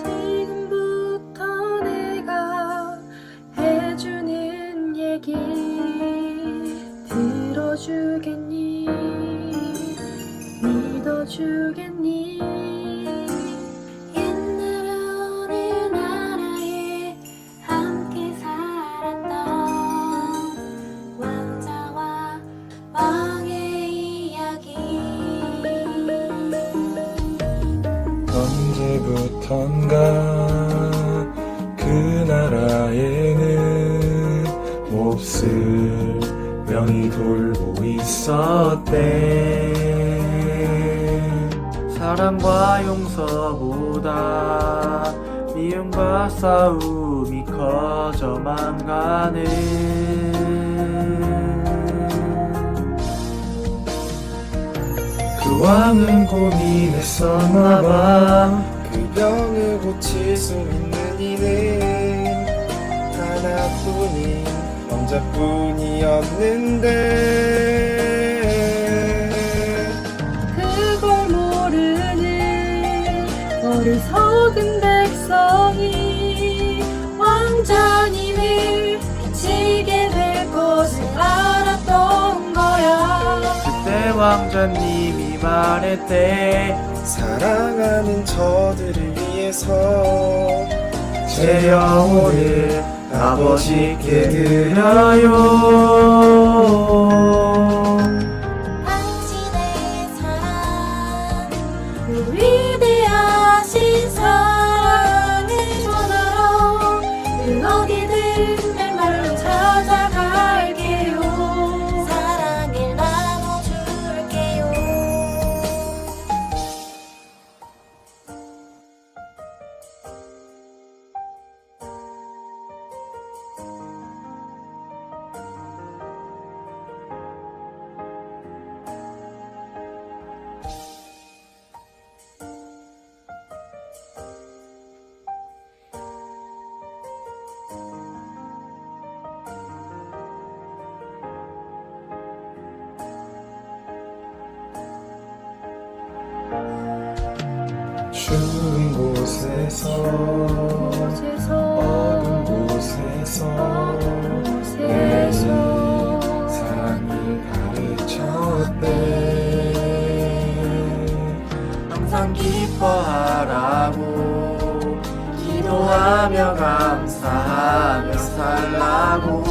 지금부터 내가 해주는 얘기 들어주겠니? 믿어주겠니? 옛날 어느 나라에 함께 살았던 왕자와 왕의 이야기. 언제부턴가 그 나라에는 몹쓸 병이 돌고 있었대. 사랑과 용서보다 미움과 싸움이 커져만 가는 그 왕은 고민했었나봐. 그 병을 고칠 수 있는 이는 하나뿐인 왕자뿐이었는데 그걸 모르는 어리석은 백성이 왕자님을 지게 될 것을 알았던 거야. 그때 왕자님이 말했대. 사랑하는 저들을 위해서 제 영혼을 아버지께 드려요. 당신의 사랑, 그 위대하신 사랑을 전하러 그 어디든 맨발로 찾아갈게요. 사랑을 나눠줄게요. 추운 곳에서 어두운 곳에서 내 사랑이 가르쳤대. 항상 기뻐하라고 기도하며 감사하며 살라고.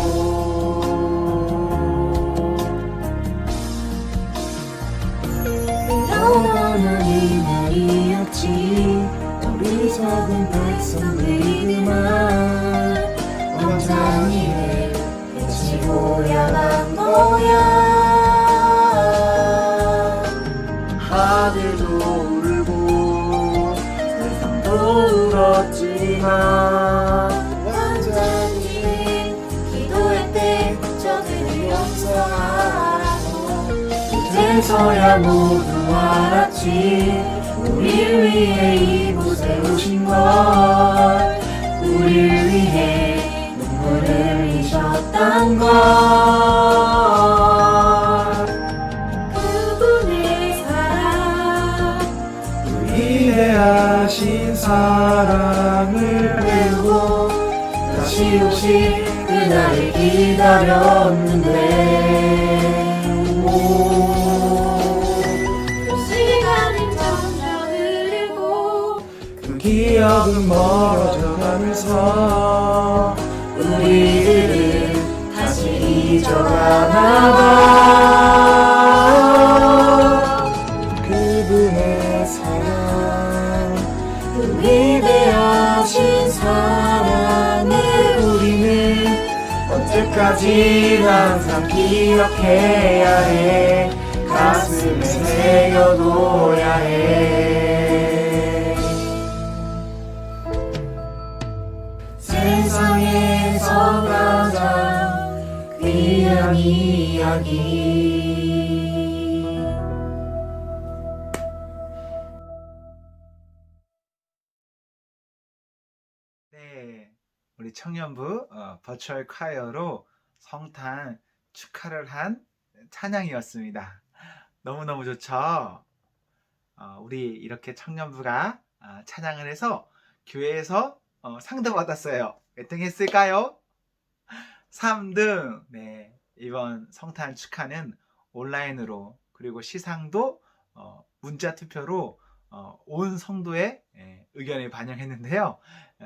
영원한 이날이었지. 어리석은 백성들만 왕자님을 외치고 향한 거야. 하늘도 울고 세상도 울었지만 왕자님은 기도할 때 저들을 용서하라고. 이제서야 모두 알았지. 우릴 위해 이곳에 오신 걸, 우릴 위해 눈물을 흘리셨단 걸. 그분의 사랑, 그 위대하신 사랑을 배우고 다시 오실 그날을 기다렸는데 시간은 점점 흐르고 그 기억은 멀어져가면서 우리들은 다시 잊어가나봐. 그분의 사랑, 그 위대하신 사랑을 우리는 언제까지나 항상 기억해야 해. 가슴에 새겨둬야 해. 세상에서 가장 귀한 이야기. 네, 우리 청년부 버추얼 콰이어로 성탄 축하를 한 찬양이었습니다. 너무너무 좋죠? 우리 이렇게 청년부가 찬양을 해서 교회에서 상도 받았어요. 몇 등 했을까요? 3등. 네, 이번 성탄 축하는 온라인으로 그리고 시상도 문자 투표로 온 성도의 의견을 반영했는데요.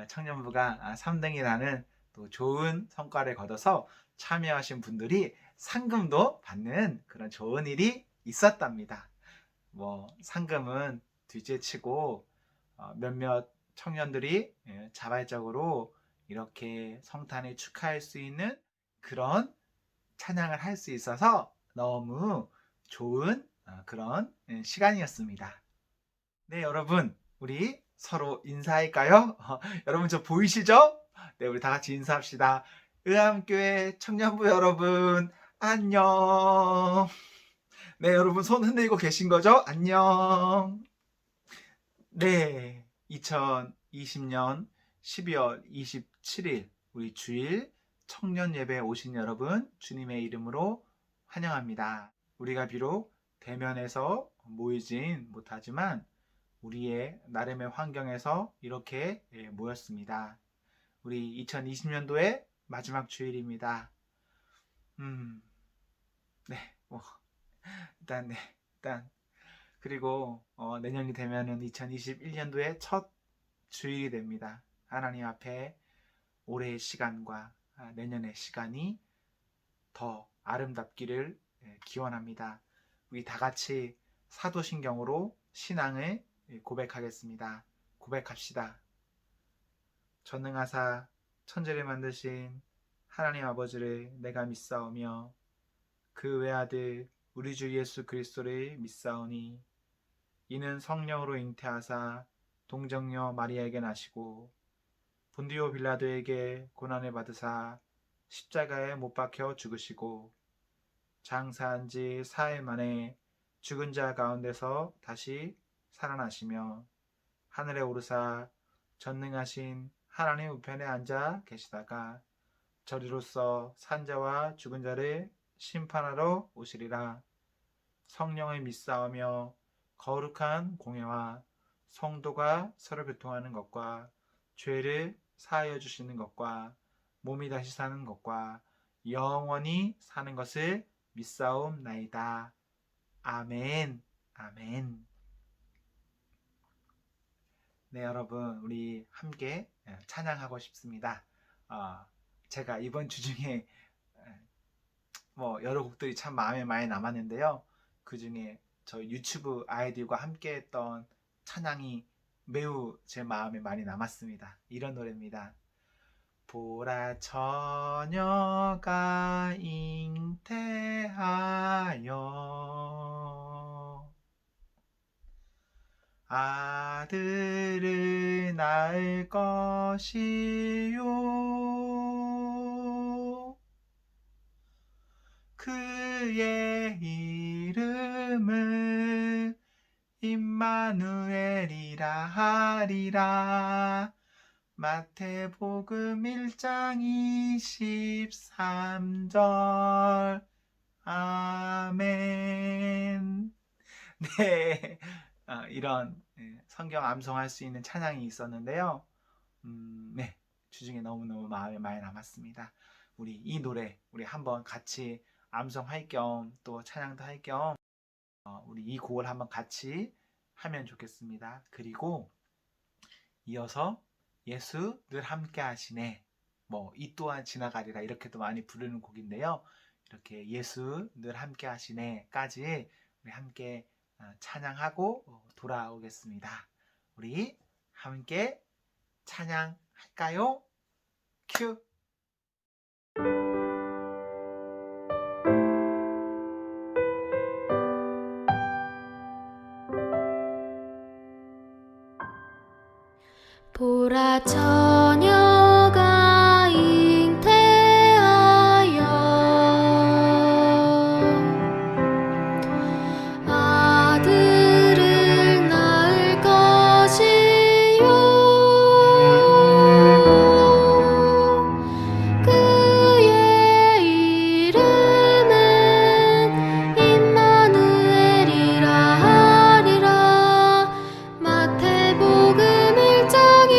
청년부가 3등이라는 또 좋은 성과를 거둬서 참여하신 분들이 상금도 받는 그런 좋은 일이 있었답니다. 뭐 상금은 둘째치고 몇몇 청년들이 자발적으로 이렇게 성탄을 축하할 수 있는 그런 찬양을 할 수 있어서 너무 좋은 그런 시간이었습니다. 네, 여러분, 우리 서로 인사할까요? 여러분, 저 보이시죠? 네, 우리 다 같이 인사합시다. 의암교회 청년부 여러분, 안녕. 네, 여러분, 손 흔들고 계신 거죠? 안녕. 네, 2020년 12월 27일, 우리 주일 청년 예배 오신 여러분, 주님의 이름으로 환영합니다. 우리가 비록 대면에서 모이진 못하지만 우리의 나름의 환경에서 이렇게 모였습니다. 우리 2020년도의 마지막 주일입니다. 네, 일단 그리고 내년이 되면은 2021년도의 첫 주일이 됩니다. 하나님 앞에 올해의 시간과 내년의 시간이 더 아름답기를 기원합니다. 우리 다 같이 사도신경으로 신앙을 고백하겠습니다. 고백합시다. 전능하사 천지를 만드신 하나님 아버지를 내가 믿사오며 그 외아들 우리 주 예수 그리스도를 믿사오니 이는 성령으로 잉태하사 동정녀 마리아에게 나시고 본디오 빌라도에게 고난을 받으사 십자가에 못 박혀 죽으시고 장사한 지 4일 만에 죽은 자 가운데서 다시 살아나시며 하늘에 오르사 전능하신 하나님 우편에 앉아 계시다가 저리로서 산자와 죽은 자를 심판하러 오시리라. 성령을 믿사오며 거룩한 공예와 성도가 서로 교통하는 것과 죄를 사하여 주시는 것과 몸이 다시 사는 것과 영원히 사는 것을 믿사옵나이다. 아멘. 아멘. 네, 여러분, 우리 함께 찬양하고 싶습니다. 제가 이번 주 중에 여러 곡들이 참 마음에 많이 남았는데요. 그 중에 저 유튜브 아이들과 함께 했던 찬양이 매우 제 마음에 많이 남았습니다. 이런 노래입니다. 보라 처녀가 잉태하여 아들을 낳을 것이요 그의 이름을 임마누엘이라 하리라. 마태복음 1장 23절. 아멘. 네, 이런 성경 암송할 수 있는 찬양이 있었는데요. 네, 주중에 너무너무 마음에 많이 남았습니다. 우리 이 노래 우리 한번 같이 암송할 겸 또 찬양도 할 겸 우리 이 곡을 한번 같이 하면 좋겠습니다. 그리고 이어서 예수 늘 함께 하시네, 이 또한 지나가리라, 이렇게도 많이 부르는 곡인데요. 이렇게 예수 늘 함께 하시네까지 우리 함께 찬양하고 돌아오겠습니다. 우리 함께 찬양할까요? 큐. 보라 처녀가 잉태하여 아들을 낳을 것이요 그의 이름은 임마누엘이라 하리라. 마태복음 1장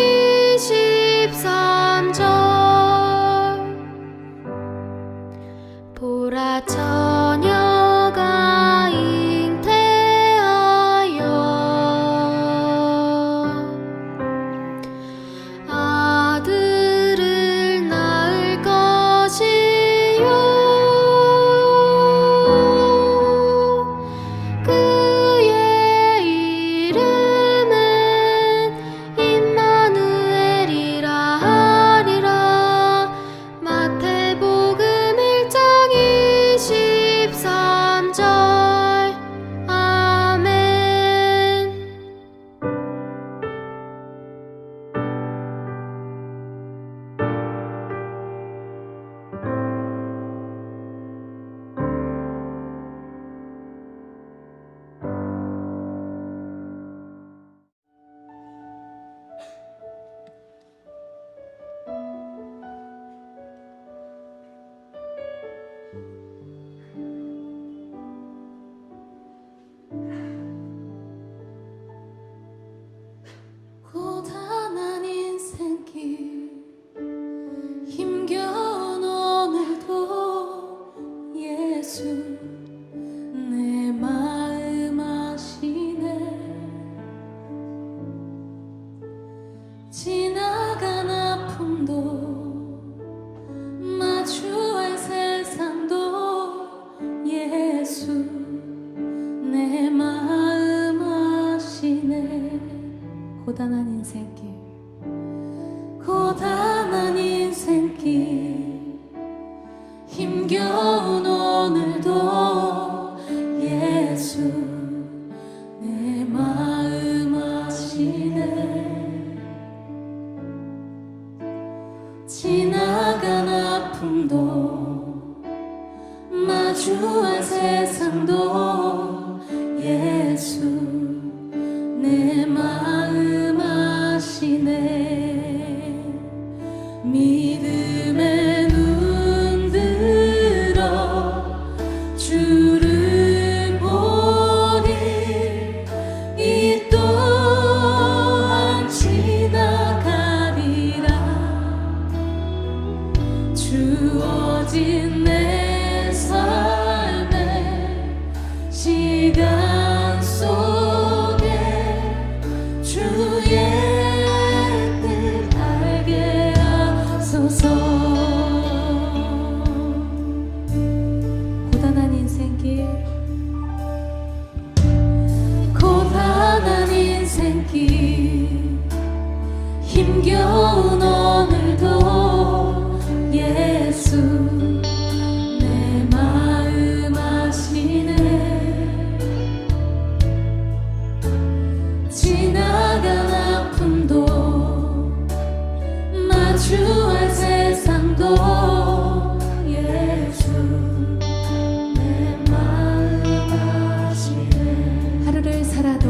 고단한 인생길, 고단한 인생길, 힘겨운 오늘도 예수 내 마음 아시네. 지나간 아픔도 마주할 세상도 예수 내 마음 아시네. 믿음의 눈 들어 주를 보니 이 또한 지나가리라. 주어진 내 삶의 시간 속에 주의 뜻 알게 하소서. 고단한 인생길, 고단한 인생길, 힘겨운 오늘도 예수 내 마음 아시네. 지나간 아픔도 마주할 세상도 예수 내 마음 아시네. 하루를 살아도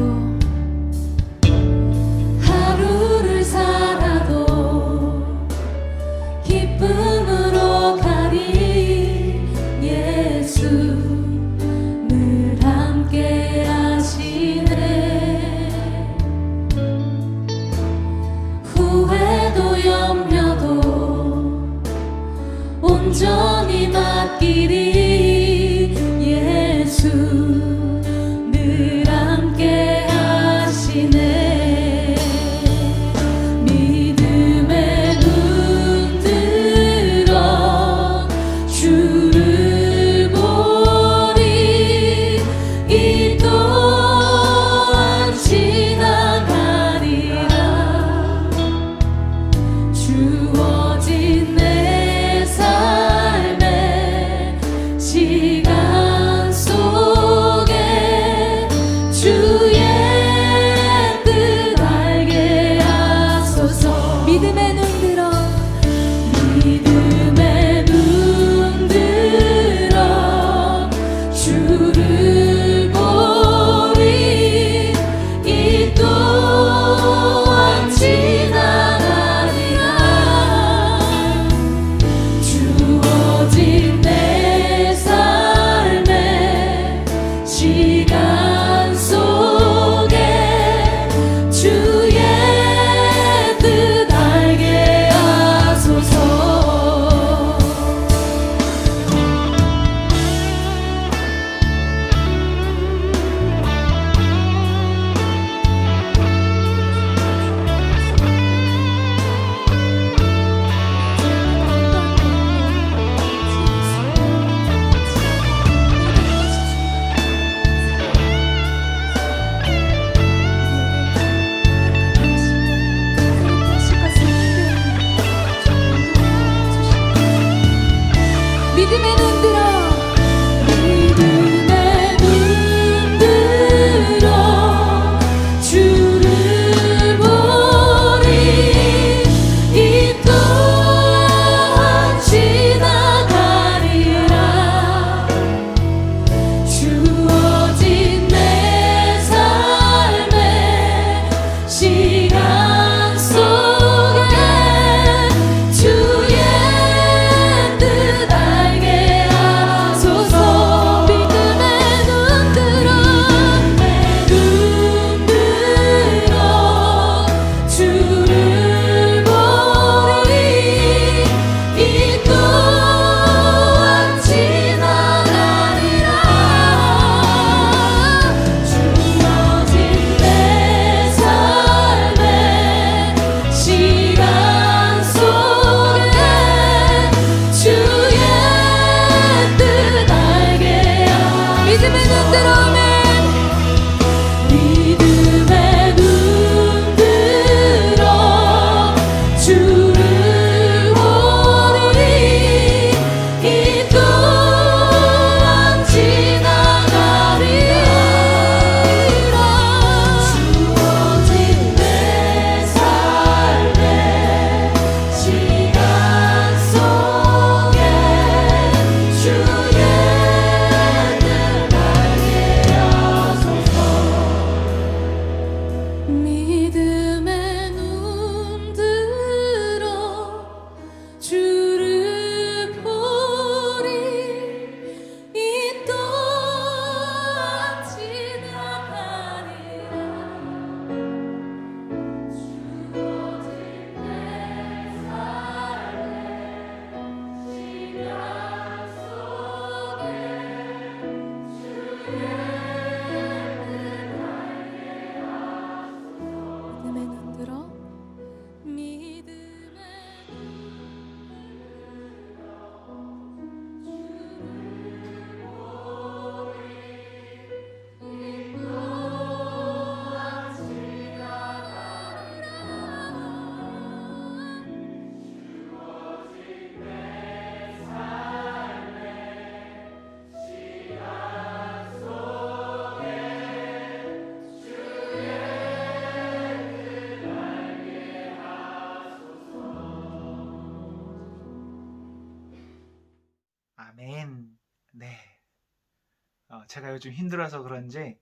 제가 요즘 힘들어서 그런지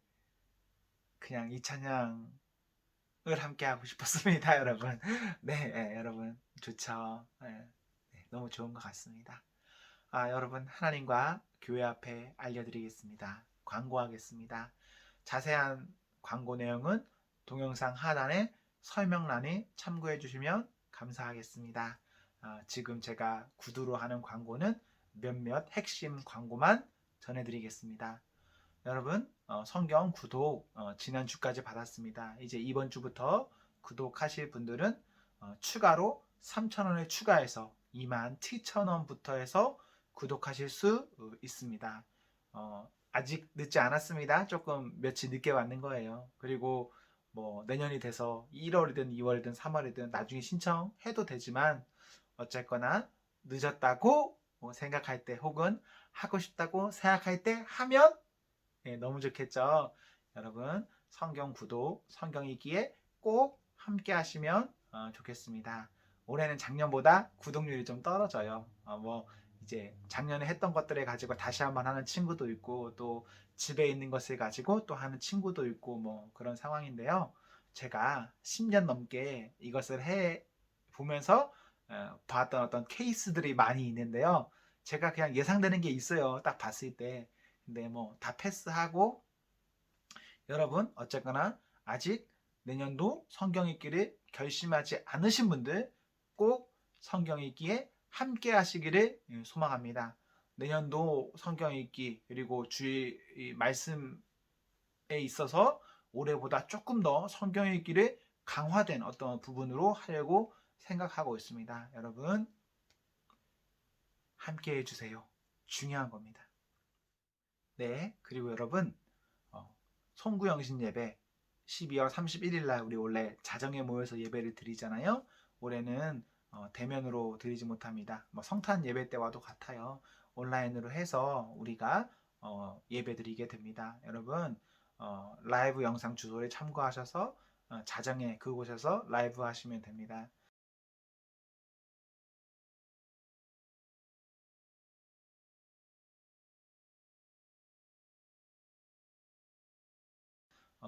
그냥 이 찬양을 함께 하고 싶었습니다, 여러분. 네, 여러분 좋죠. 네, 너무 좋은 것 같습니다. 여러분, 하나님과 교회 앞에 알려드리겠습니다. 광고하겠습니다. 자세한 광고 내용은 동영상 하단에 설명란에 참고해 주시면 감사하겠습니다. 지금 제가 구두로 하는 광고는 몇몇 핵심 광고만 전해드리겠습니다. 여러분, 성경 구독 지난주까지 받았습니다. 이제 이번 주부터 구독하실 분들은 추가로 3,000원을 추가해서 27,000원부터 해서 구독하실 수 있습니다. 아직 늦지 않았습니다. 조금 며칠 늦게 왔는 거예요. 그리고 뭐 내년이 돼서 1월이든 2월이든 3월이든 나중에 신청해도 되지만 어쨌거나 늦었다고 생각할 때 혹은 하고 싶다고 생각할 때 하면 너무 좋겠죠. 여러분, 성경 구독, 성경 읽기에 꼭 함께 하시면 좋겠습니다. 올해는 작년보다 구독률이 좀 떨어져요. 이제 작년에 했던 것들을 가지고 다시 한번 하는 친구도 있고 또 집에 있는 것을 가지고 또 하는 친구도 있고 뭐 그런 상황인데요. 제가 10년 넘게 이것을 해 보면서 봤던 어떤 케이스들이 많이 있는데요. 제가 그냥 예상되는 게 있어요. 딱 봤을 때. 근데 뭐 다 패스하고 여러분 어쨌거나 아직 내년도 성경 읽기를 결심하지 않으신 분들 꼭 성경 읽기에 함께 하시기를 소망합니다. 내년도 성경 읽기 그리고 주의 말씀에 있어서 올해보다 조금 더 성경 읽기를 강화된 어떤 부분으로 하려고 생각하고 있습니다. 여러분 함께 해주세요. 중요한 겁니다. 네, 그리고 여러분 송구영신 예배 12월 31일 날 우리 원래 자정에 모여서 예배를 드리잖아요. 올해는 대면으로 드리지 못합니다. 성탄 예배 때와도 같아요. 온라인으로 해서 우리가 예배 드리게 됩니다. 여러분 라이브 영상 주소를 참고하셔서 자정에 그곳에서 라이브 하시면 됩니다.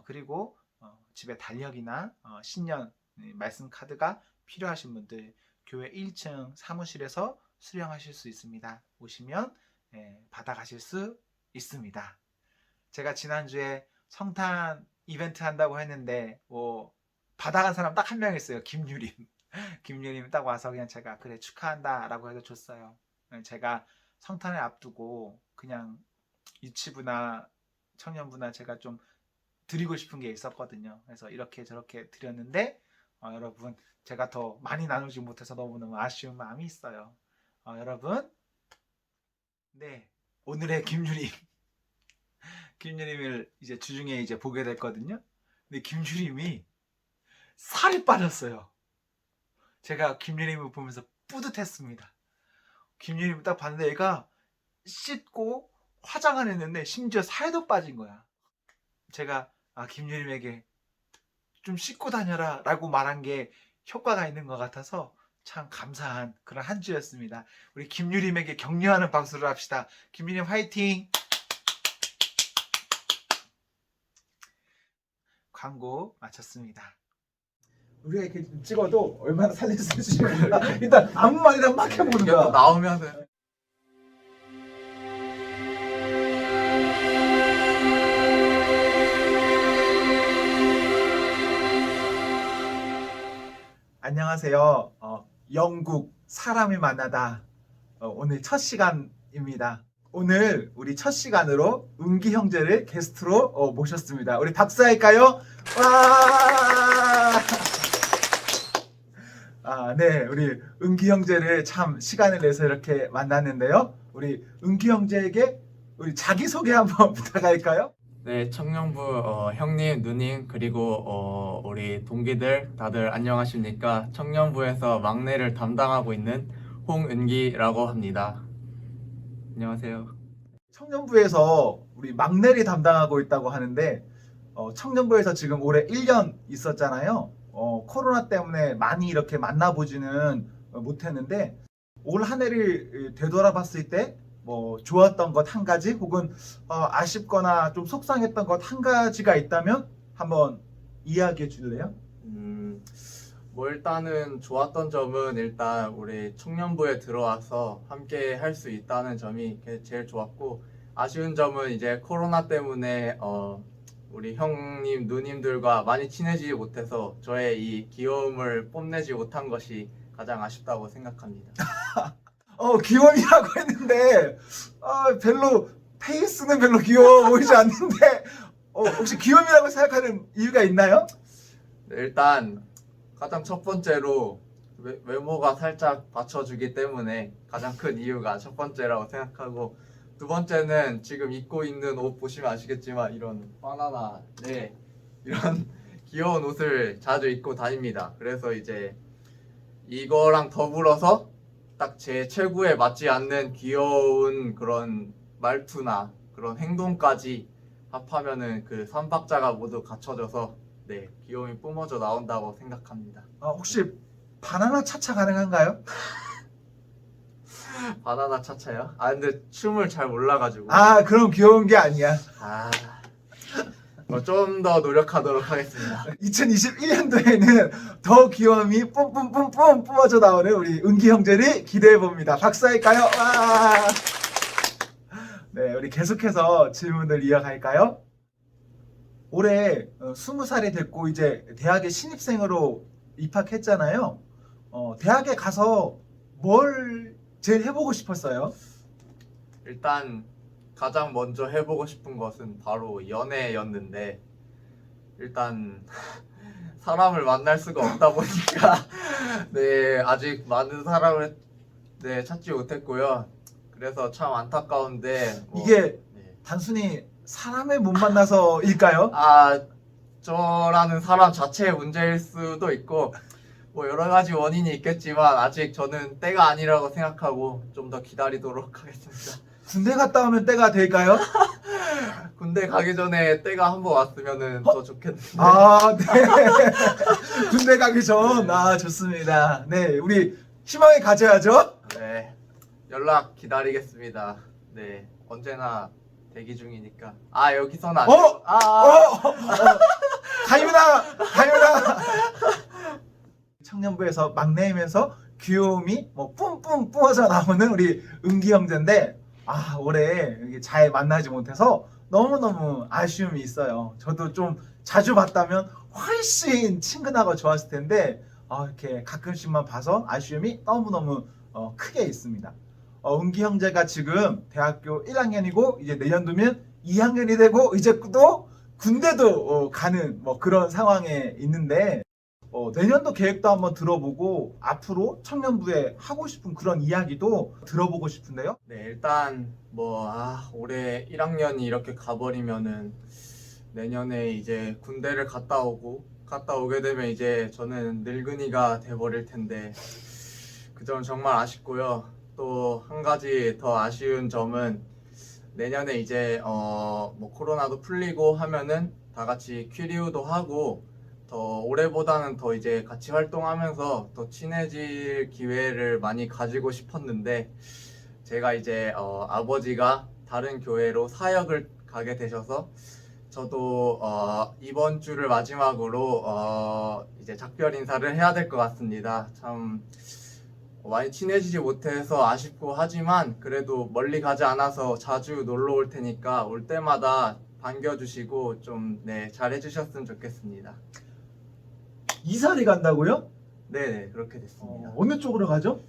그리고 집에 달력이나 신년 말씀 카드가 필요하신 분들 교회 1층 사무실에서 수령하실 수 있습니다. 오시면 받아가실 수 있습니다. 제가 지난주에 성탄 이벤트 한다고 했는데 받아간 사람 딱 한 명 있어요. 김유림. 김유림 딱 와서 그냥 제가 그래 축하한다 라고 해서 줬어요. 제가 성탄을 앞두고 그냥 유치부나 청년부나 제가 좀 드리고 싶은 게 있었거든요. 그래서 이렇게 저렇게 드렸는데 여러분 제가 더 많이 나누지 못해서 너무너무 아쉬운 마음이 있어요. 여러분 네 오늘의 김유림을 이제 주중에 이제 보게 됐거든요. 근데 김유림이 살이 빠졌어요. 제가 김유림을 보면서 뿌듯했습니다. 김유림을 딱 봤는데 얘가 씻고 화장을 했는데 심지어 살도 빠진 거야. 제가 김유림에게 좀 씻고 다녀라 라고 말한 게 효과가 있는 것 같아서 참 감사한 그런 한 주였습니다. 우리 김유림에게 격려하는 박수를 합시다. 김유림 화이팅! 광고 마쳤습니다. 우리가 이렇게 찍어도 얼마나 살릴 수 있을지 몰라. 일단 아무 말이나 막 해보는 거야. 나오면은 안녕하세요. 영국 사람을 만나다 오늘 첫 시간입니다. 오늘 우리 첫 시간으로 은기 형제를 게스트로 모셨습니다. 우리 박수할까요? 와! 네, 우리 은기 형제를 참 시간을 내서 이렇게 만났는데요. 우리 은기 형제에게 우리 자기소개 한번 부탁할까요? 네, 청년부 형님, 누님, 그리고 우리 동기들 다들 안녕하십니까? 청년부에서 막내를 담당하고 있는 홍은기라고 합니다. 안녕하세요. 청년부에서 우리 막내를 담당하고 있다고 하는데 청년부에서 지금 올해 1년 있었잖아요. 코로나 때문에 많이 이렇게 만나보지는 못했는데 올 한 해를 되돌아봤을 때 뭐 좋았던 것 한 가지 혹은 아쉽거나 좀 속상했던 것 한 가지가 있다면 한번 이야기해 줄래요? 뭐 일단은 좋았던 점은 일단 우리 청년부에 들어와서 함께 할 수 있다는 점이 제일 좋았고, 아쉬운 점은 이제 코로나 때문에 우리 형님, 누님들과 많이 친해지지 못해서 저의 이 귀여움을 뽐내지 못한 것이 가장 아쉽다고 생각합니다. 귀여움이라고 했는데 별로 페이스는 별로 귀여워 보이지 않는데 혹시 귀여움이라고 생각하는 이유가 있나요? 네, 일단 가장 첫 번째로 외모가 살짝 받쳐주기 때문에 가장 큰 이유가 첫 번째라고 생각하고, 두 번째는 지금 입고 있는 옷 보시면 아시겠지만 이런 바나나, 네, 이런 귀여운 옷을 자주 입고 다닙니다. 그래서 이제 이거랑 더불어서 딱 제 체구에 맞지 않는 귀여운 그런 말투나 그런 행동까지 합하면은 그 3박자가 모두 갖춰져서 네, 귀여움이 뿜어져 나온다고 생각합니다. 혹시 바나나 차차 가능한가요? 바나나 차차요? 아 근데 춤을 잘 몰라가지고. 그럼 귀여운 게 아니야. 좀 더 노력하도록 하겠습니다. 2021년도에는 더 귀여움이 뿜뿜뿜뿜 뿜어져 나오는 우리 은기 형제를 기대해 봅니다. 박수 할까요? 와! 네, 우리 계속해서 질문을 이어갈까요? 올해 20살이 됐고 이제 대학에 신입생으로 입학했잖아요. 대학에 가서 뭘 제일 해보고 싶었어요? 일단 가장 먼저 해보고 싶은 것은 바로 연애였는데, 일단 사람을 만날 수가 없다 보니까 네, 아직 많은 사람을 찾지 못했고요. 그래서 참 안타까운데 이게 네. 단순히 사람을 못 만나서일까요? 저라는 사람 자체의 문제일 수도 있고 뭐 여러 가지 원인이 있겠지만 아직 저는 때가 아니라고 생각하고 좀 더 기다리도록 하겠습니다. 군대 갔다 오면 때가 될까요? 군대 가기 전에 때가 한번 왔으면 더 좋겠는데. 네. 군대 가기 전. 좋습니다. 네, 우리 희망을 가져야죠. 네, 연락 기다리겠습니다. 네, 언제나 대기 중이니까. 여기서는 안 되고. 가유나. 청년부에서 막내이면서 귀여움이 뭐 뿜뿜 뿜어져 나오는 우리 은기 형제인데 올해 이렇게 잘 만나지 못해서 너무너무 아쉬움이 있어요. 저도 좀 자주 봤다면 훨씬 친근하고 좋았을 텐데 이렇게 가끔씩만 봐서 아쉬움이 너무너무 크게 있습니다. 은기 형제가 지금 대학교 1학년이고 이제 내년도면 2학년이 되고 이제 또 군대도 가는 뭐 그런 상황에 있는데 내년도 계획도 한번 들어보고 앞으로 청년부에 하고 싶은 그런 이야기도 들어보고 싶은데요. 네, 일단 올해 1학년이 이렇게 가버리면은 내년에 이제 군대를 갔다 오게 되면 이제 저는 늙은이가 돼버릴 텐데 그 점은 정말 아쉽고요. 또 한 가지 더 아쉬운 점은 내년에 이제 뭐 코로나도 풀리고 하면은 다 같이 퀴리우도 하고 더 올해보다는 더 이제 같이 활동하면서 더 친해질 기회를 많이 가지고 싶었는데, 제가 이제 아버지가 다른 교회로 사역을 가게 되셔서 저도 이번 주를 마지막으로 이제 작별 인사를 해야 될 것 같습니다. 참 많이 친해지지 못해서 아쉽고 하지만 그래도 멀리 가지 않아서 자주 놀러 올 테니까 올 때마다 반겨주시고 좀 잘 해주셨으면 좋겠습니다. 이사를 간다고요? 네, 그렇게 됐습니다. 어느 쪽으로 가죠?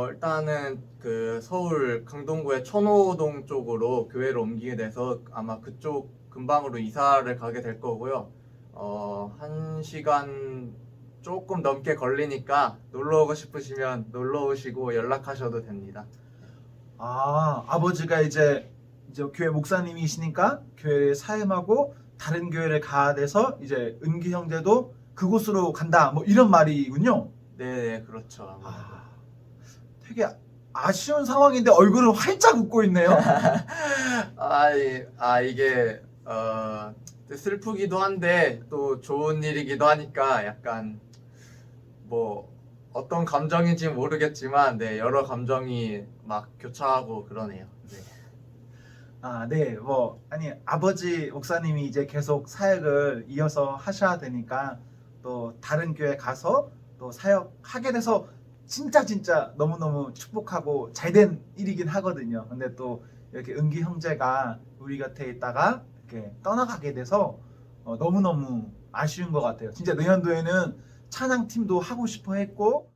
일단은 그 서울 강동구의 천호동 쪽으로 교회를 옮기게 돼서 아마 그쪽 근방으로 이사를 가게 될 거고요. 1시간 조금 넘게 걸리니까 놀러 오고 싶으시면 놀러 오시고 연락하셔도 됩니다. 아버지가 이제 교회 목사님이시니까 교회를 사임하고 다른 교회를 가야 돼서 이제 은기 형제도 그곳으로 간다 뭐 이런 말이군요. 네, 그렇죠. 되게 아쉬운 상황인데 얼굴은 활짝 웃고 있네요. 이게 슬프기도 한데 또 좋은 일이기도 하니까 약간 뭐 어떤 감정인지 모르겠지만 네, 여러 감정이 막 교차하고 그러네요. 네. 아, 네, 아니, 아버지 목사님이 이제 계속 사역을 이어서 하셔야 되니까 또 다른 교회 가서 또 사역하게 돼서 진짜 너무너무 축복하고 잘된 일이긴 하거든요. 근데 또 이렇게 은기 형제가 우리 곁에 있다가 이렇게 떠나가게 돼서 너무너무 아쉬운 것 같아요. 진짜 내년도에는 찬양팀도 하고 싶어 했고,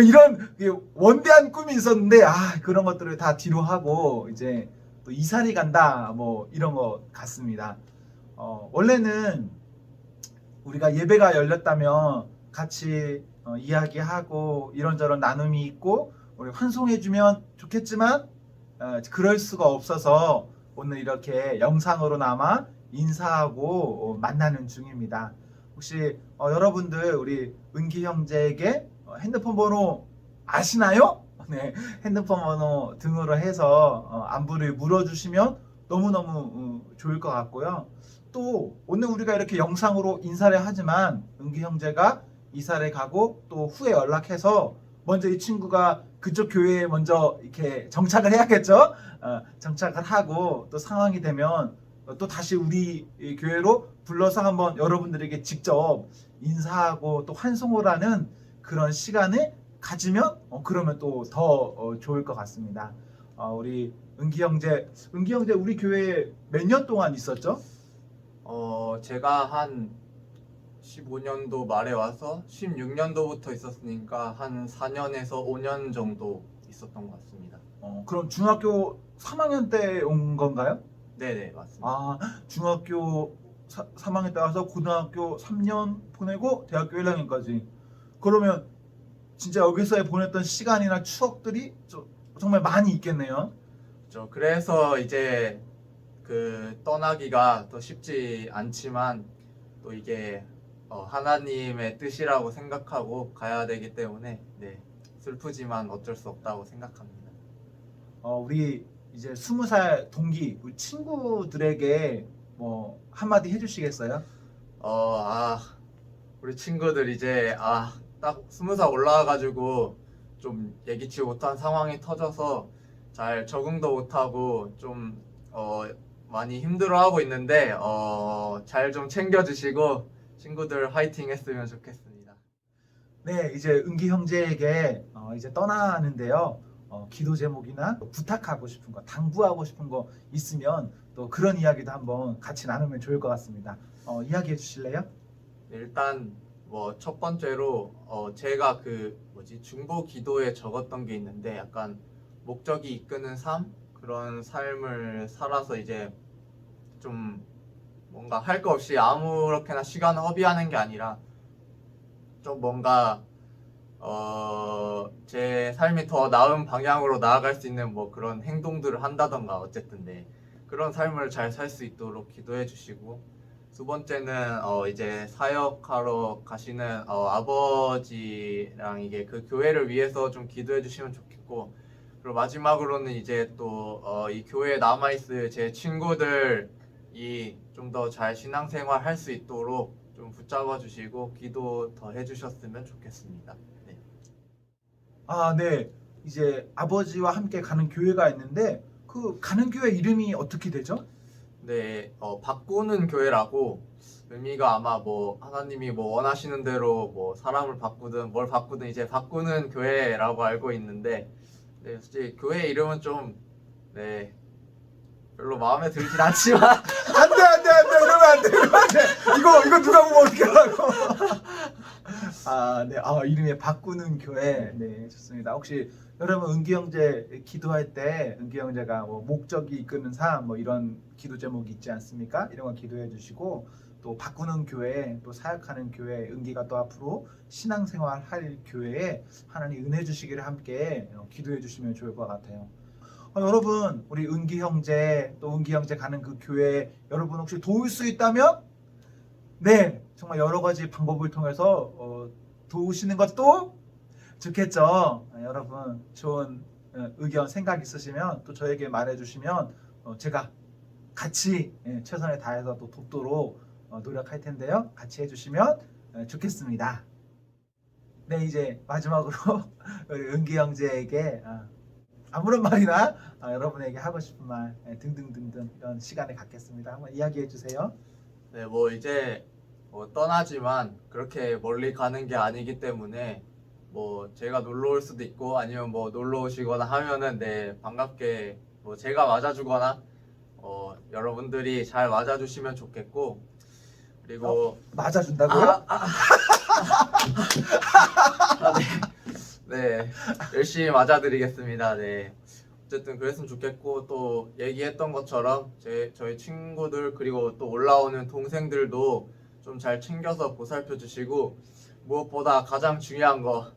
이런 원대한 꿈이 있었는데, 그런 것들을 다 뒤로 하고, 이제 또 이사리 간다, 이런 것 같습니다. 원래는 우리가 예배가 열렸다면 같이 이야기하고 이런저런 나눔이 있고, 우리 환송해주면 좋겠지만, 그럴 수가 없어서 오늘 이렇게 영상으로나마 인사하고 만나는 중입니다. 혹시 여러분들 우리 은기 형제에게 핸드폰 번호 아시나요? 네, 핸드폰 번호 등으로 해서 안부를 물어주시면 너무너무 좋을 것 같고요. 또 오늘 우리가 이렇게 영상으로 인사를 하지만 은기 형제가 이사를 가고 또 후에 연락해서 먼저 이 친구가 그쪽 교회에 먼저 이렇게 정착을 해야겠죠. 정착을 하고 또 상황이 되면 또 다시 우리 교회로 불러서 한번 여러분들에게 직접 인사하고 또 환송을 하는 그런 시간을 가지면 그러면 또 더 좋을 것 같습니다. 우리 은기 형제 우리 교회에 몇 년 동안 있었죠? 제가 한 15년도 말에 와서 16년도부터 있었으니까 한 4년에서 5년 정도 있었던 것 같습니다. 그럼 중학교 3학년 때 온 건가요? 네네, 맞습니다. 중학교 3학년 때 와서 고등학교 3년 보내고 대학교 1학년까지. 그러면 진짜 여기서 보냈던 시간이나 추억들이 정말 많이 있겠네요. 그렇죠. 그래서 이제 그 떠나기가 더 쉽지 않지만 또 이게 하나님의 뜻이라고 생각하고 가야 되기 때문에 네, 슬프지만 어쩔 수 없다고 생각합니다. 우리 이제 20살 동기 우리 친구들에게 한마디 해주시겠어요? 우리 친구들 이제 딱 20살 올라와가지고 좀 예기치 못한 상황이 터져서 잘 적응도 못하고 좀 많이 힘들어하고 있는데 잘 좀 챙겨주시고 친구들 화이팅 했으면 좋겠습니다. 네, 이제 은기 형제에게 이제 떠나는데요. 기도 제목이나 부탁하고 싶은 거, 당부하고 싶은 거 있으면 또 그런 이야기도 한번 같이 나누면 좋을 것 같습니다. 이야기해 주실래요? 네, 일단 첫 번째로 제가 중보 기도에 적었던 게 있는데 약간 목적이 이끄는 삶 그런 삶을 살아서 이제 좀 뭔가 할 거 없이 아무렇게나 시간 허비하는 게 아니라 좀 뭔가 제 삶이 더 나은 방향으로 나아갈 수 있는 그런 행동들을 한다던가 어쨌든 그런 삶을 잘 살 수 있도록 기도해 주시고 두 번째는 이제 사역하러 가시는 아버지랑 이게 그 교회를 위해서 좀 기도해 주시면 좋겠고 그리고 마지막으로는 이제 또 이 교회에 남아 있을 제 친구들이 좀 더 잘 신앙생활 할 수 있도록 좀 붙잡아 주시고 기도 더 해주셨으면 좋겠습니다. 네. 네. 이제 아버지와 함께 가는 교회가 있는데 그 가는 교회 이름이 어떻게 되죠? 네, 바꾸는 교회라고 의미가 아마 하나님이 원하시는 대로 사람을 바꾸든 뭘 바꾸든 이제 바꾸는 교회라고 알고 있는데 네, 솔직히 교회 이름은 좀 별로 마음에 들진 않지만 안돼 이러면 안돼 이거 누가 보면 어떻게 하라고. 네. 이름이 바꾸는 교회. 네, 좋습니다. 혹시 여러분 은기 형제 기도할 때 은기 형제가 목적이 이끄는 삶 이런 기도 제목이 있지 않습니까? 이런 거 기도해 주시고 또 바꾸는 교회 또 사역하는 교회 은기가 또 앞으로 신앙생활 할 교회에 하나님 은혜 주시기를 함께 기도해 주시면 좋을 것 같아요. 여러분 우리 은기 형제 또 은기 형제 가는 그 교회 여러분 혹시 도울 수 있다면 네 정말 여러 가지 방법을 통해서 도우시는 것도 좋겠죠. 여러분 좋은 의견 생각 있으시면 또 저에게 말해주시면 제가 같이 최선을 다해서 또 돕도록 노력할 텐데요. 같이 해주시면 좋겠습니다. 네, 이제 마지막으로 우리 은기 형제에게 아무런 말이나 여러분에게 하고 싶은 말 등등등등 이런 시간을 갖겠습니다. 한번 이야기해 주세요. 네, 뭐 이제 뭐 떠나지만 그렇게 멀리 가는 게 아니기 때문에 뭐 제가 놀러 올 수도 있고 아니면 뭐 놀러 오시거나 하면은 네, 반갑게 뭐 제가 맞아주거나 여러분들이 잘 맞아주시면 좋겠고, 그리고 맞아준다고요? 네, 열심히 맞아드리겠습니다. 네. 어쨌든 그랬으면 좋겠고, 또 얘기했던 것처럼 저희 친구들 그리고 또 올라오는 동생들도 좀 잘 챙겨서 보살펴 주시고, 무엇보다 가장 중요한 거,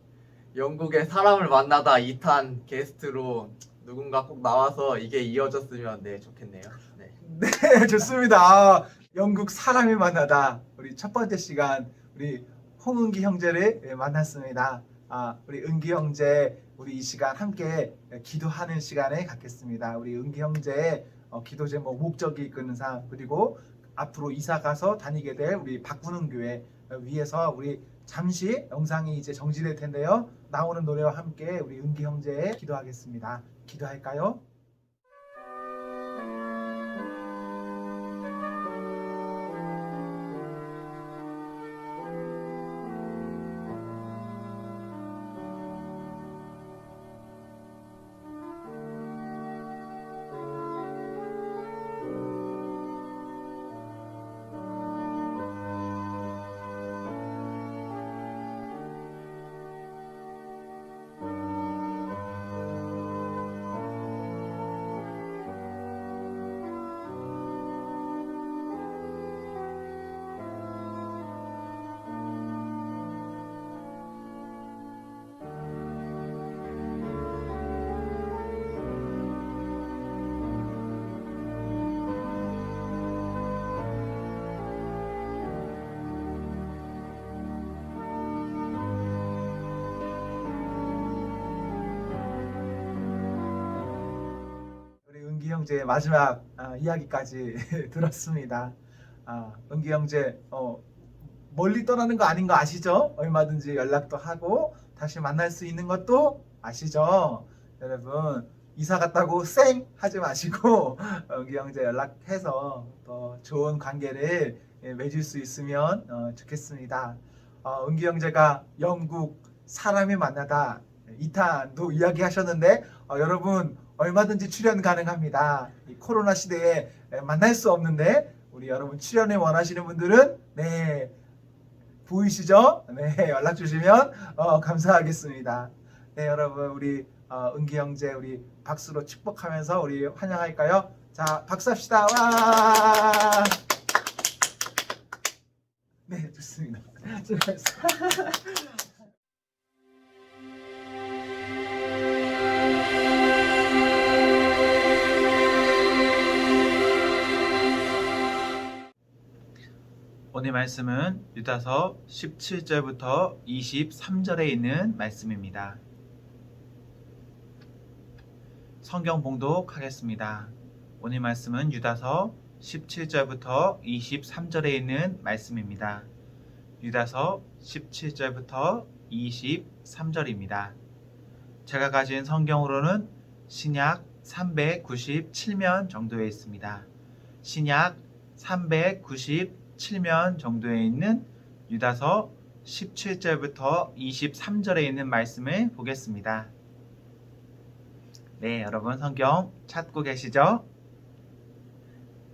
영국의 사람을 만나다 2탄 게스트로 누군가 꼭 나와서 이게 이어졌으면 네, 좋겠네요. 네. 네, 좋습니다. 영국 사람이 만나다 우리 첫 번째 시간 우리 홍은기 형제를 만났습니다. 우리 은기 형제 우리 이 시간 함께 기도하는 시간을 갖겠습니다. 우리 은기 형제의 기도 제목 목적이 이끄는 삶, 그리고 앞으로 이사 가서 다니게 될 우리 바꾸는 교회 위해서 우리 잠시 영상이 이제 정지될 텐데요. 나오는 노래와 함께 우리 은기 형제의 기도하겠습니다. 기도할까요? 은기 형제의 마지막 이야기까지 들었습니다. 은기 형제 멀리 떠나는 거 아닌 거 아시죠? 얼마든지 연락도 하고 다시 만날 수 있는 것도 아시죠? 여러분 이사 갔다고 쌩 하지 마시고 은기 형제 연락해서 더 좋은 관계를 맺을 수 있으면 좋겠습니다. 은기 형제가 영국 사람이 만나다 2탄도 이야기하셨는데 여러분 얼마든지 출연 가능합니다. 이 코로나 시대에 만날 수 없는데 우리 여러분 출연을 원하시는 분들은 네 보이시죠? 네 연락 주시면 감사하겠습니다. 네 여러분 우리 은기 형제 우리 박수로 축복하면서 우리 환영할까요? 자 박수합시다. 와. 네 좋습니다. 수고하셨습니다. 오늘 말씀은 유다서 17절부터 23절에 있는 말씀입니다. 성경 봉독하겠습니다. 오늘 말씀은 유다서 17절부터 23절에 있는 말씀입니다. 유다서 17절부터 23절입니다. 제가 가진 성경으로는 신약 397면 정도에 있습니다. 신약 397면 정도에 있는 유다서 17절부터 23절에 있는 말씀을 보겠습니다. 네, 여러분 성경 찾고 계시죠?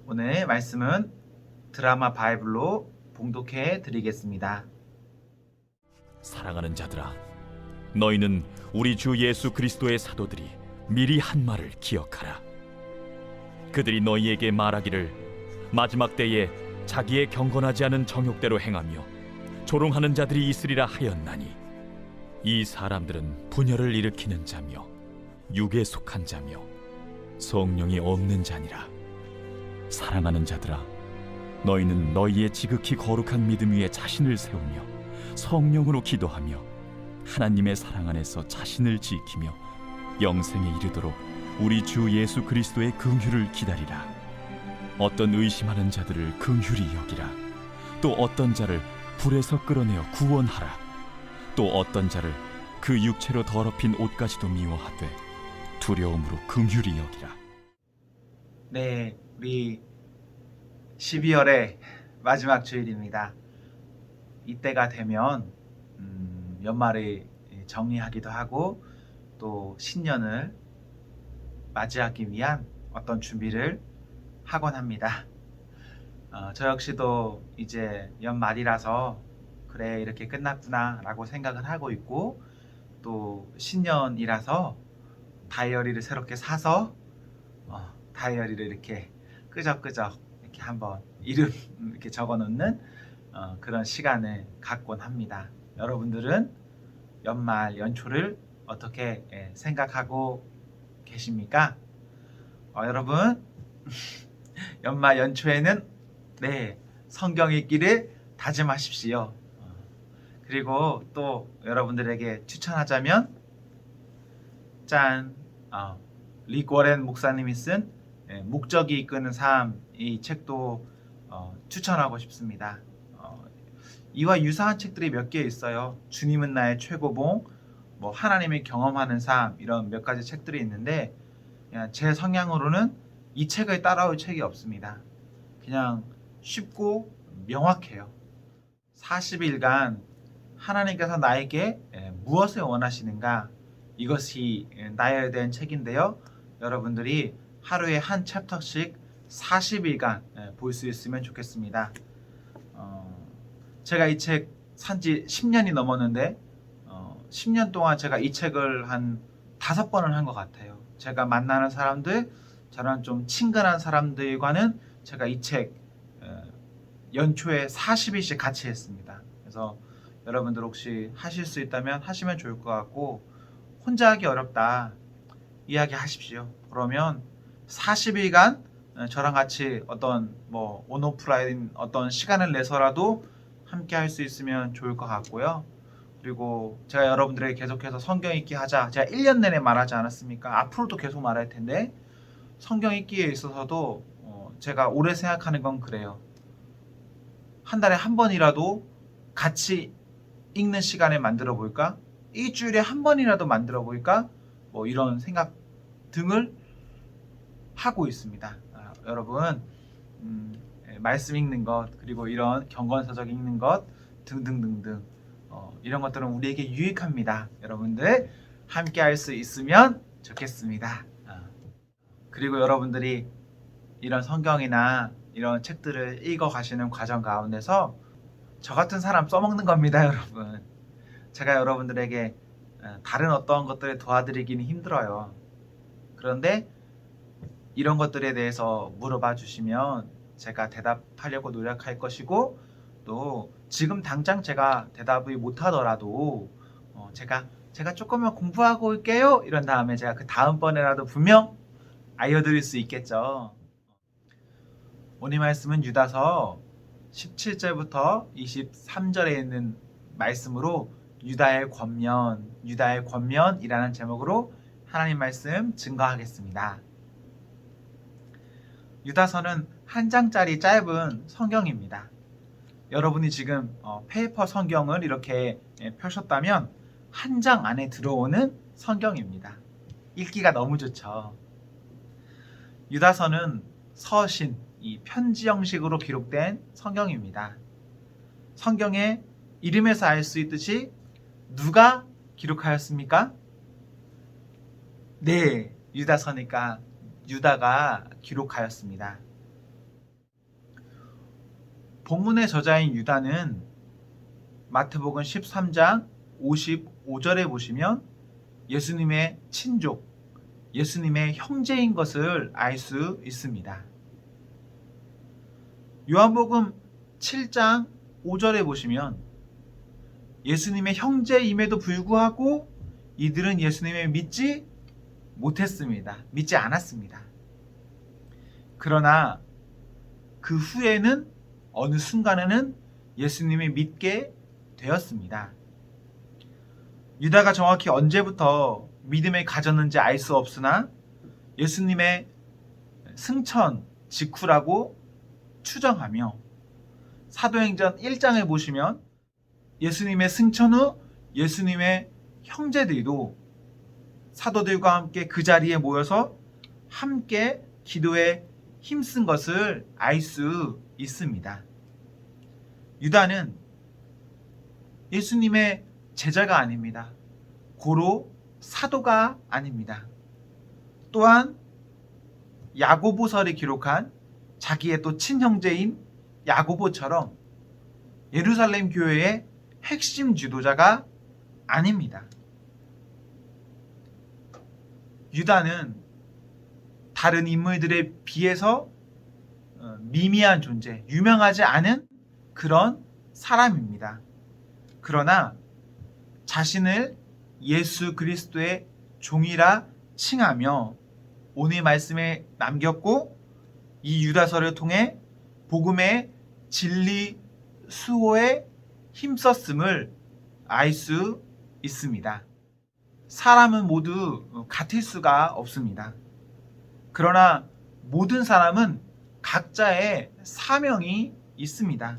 오늘 말씀은 드라마 바이블로 봉독해 드리겠습니다. 사랑하는 자들아, 너희는 우리 주 예수 그리스도의 사도들이 미리 한 말을 기억하라. 그들이 너희에게 말하기를 마지막 때에 자기의 경건하지 않은 정욕대로 행하며 조롱하는 자들이 있으리라 하였나니, 이 사람들은 분열을 일으키는 자며 육에 속한 자며 성령이 없는 자니라. 사랑하는 자들아, 너희는 너희의 지극히 거룩한 믿음 위에 자신을 세우며 성령으로 기도하며 하나님의 사랑 안에서 자신을 지키며 영생에 이르도록 우리 주 예수 그리스도의 긍휼을 기다리라. 어떤 의심하는 자들을 긍휼히 여기라. 또 어떤 자를 불에서 끌어내어 구원하라. 또 어떤 자를 그 육체로 더럽힌 옷까지도 미워하되 두려움으로 긍휼히 여기라. 네, 우리 12월의 마지막 주일입니다. 이때가 되면 연말을 정리하기도 하고 또 신년을 맞이하기 위한 어떤 준비를 하곤 합니다. 저 역시도 이제 연말이라서 그래 이렇게 끝났구나 라고 생각을 하고 있고, 또 신년이라서 다이어리를 새롭게 사서 다이어리를 이렇게 끄적끄적 이렇게 한번 이름 이렇게 적어 놓는 그런 시간을 갖곤 합니다. 여러분들은 연말 연초를 어떻게 생각하고 계십니까? 여러분 연말 연초에는 성경 읽기를 다짐하십시오. 그리고 또 여러분들에게 추천하자면 릭 워렌 목사님이 쓴 목적이 이끄는 삶, 이 책도 추천하고 싶습니다. 이와 유사한 책들이 몇 개 있어요. 주님은 나의 최고봉, 뭐 하나님이 경험하는 삶, 이런 몇 가지 책들이 있는데 그냥 제 성향으로는 이 책을 따라올 책이 없습니다. 그냥 쉽고 명확해요. 40일간 하나님께서 나에게 무엇을 원하시는가, 이것이 나열된 된 책인데요. 여러분들이 하루에 한 챕터씩 40일간 볼 수 있으면 좋겠습니다. 제가 이 책 산지 10년이 넘었는데 10년 동안 제가 이 책을 한 5번을 한 것 같아요. 제가 만나는 사람들, 저랑 좀 친근한 사람들과는 제가 이 책 연초에 40일씩 같이 했습니다. 그래서 여러분들 혹시 하실 수 있다면 하시면 좋을 것 같고, 혼자 하기 어렵다 이야기 하십시오. 그러면 40일간 저랑 같이 어떤 뭐 온오프라인 어떤 시간을 내서라도 함께 할 수 있으면 좋을 것 같고요. 그리고 제가 여러분들에게 계속해서 성경 읽기 하자, 제가 1년 내내 말하지 않았습니까? 앞으로도 계속 말할 텐데, 성경 읽기에 있어서도 제가 오래 생각하는 건 그래요. 한 달에 한 번이라도 같이 읽는 시간을 만들어 볼까? 일주일에 한 번이라도 만들어 볼까? 뭐 이런 생각 등을 하고 있습니다. 여러분 말씀 읽는 것, 그리고 이런 경건서적 읽는 것 등등등등 이런 것들은 우리에게 유익합니다. 여러분들 함께 할 수 있으면 좋겠습니다. 그리고 여러분들이 이런 성경이나 이런 책들을 읽어 가시는 과정 가운데서 저 같은 사람 써먹는 겁니다. 여러분, 제가 여러분들에게 다른 어떤 것들을 도와드리기는 힘들어요. 그런데 이런 것들에 대해서 물어봐 주시면 제가 대답하려고 노력할 것이고, 또 지금 당장 제가 대답을 못하더라도 제가 조금만 공부하고 올게요 이런 다음에 제가 그 다음번에라도 분명 알려드릴 수 있겠죠. 오늘 말씀은 유다서 17절부터 23절에 있는 말씀으로 유다의 권면이라는 제목으로 하나님 말씀 증거하겠습니다. 유다서는 한 장짜리 짧은 성경입니다. 여러분이 지금 페이퍼 성경을 이렇게 펴셨다면 한 장 안에 들어오는 성경입니다. 읽기가 너무 좋죠. 유다서는 서신, 이 편지 형식으로 기록된 성경입니다. 성경의 이름에서 알 수 있듯이 누가 기록하였습니까? 네, 유다서니까 유다가 기록하였습니다. 본문의 저자인 유다는 마태복음 13장 55절에 보시면 예수님의 친족, 예수님의 형제인 것을 알 수 있습니다. 요한복음 7장 5절에 보시면 예수님의 형제임에도 불구하고 이들은 예수님을 믿지 못했습니다. 믿지 않았습니다. 그러나 그 후에는 어느 순간에는 예수님을 믿게 되었습니다. 유다가 정확히 언제부터 믿음을 가졌는지 알 수 없으나 예수님의 승천 직후라고 추정하며, 사도행전 1장을 보시면 예수님의 승천 후 예수님의 형제들도 사도들과 함께 그 자리에 모여서 함께 기도에 힘쓴 것을 알 수 있습니다. 유다는 예수님의 제자가 아닙니다. 고로 사도가 아닙니다. 또한 야고보서를 기록한 자기의 또 친형제인 야고보처럼 예루살렘 교회의 핵심 지도자가 아닙니다. 유다는 다른 인물들에 비해서 미미한 존재, 유명하지 않은 그런 사람입니다. 그러나 자신을 예수 그리스도의 종이라 칭하며 오늘 말씀에 남겼고 이 유다서를 통해 복음의 진리 수호에 힘썼음을 알 수 있습니다. 사람은 모두 같을 수가 없습니다. 그러나 모든 사람은 각자의 사명이 있습니다.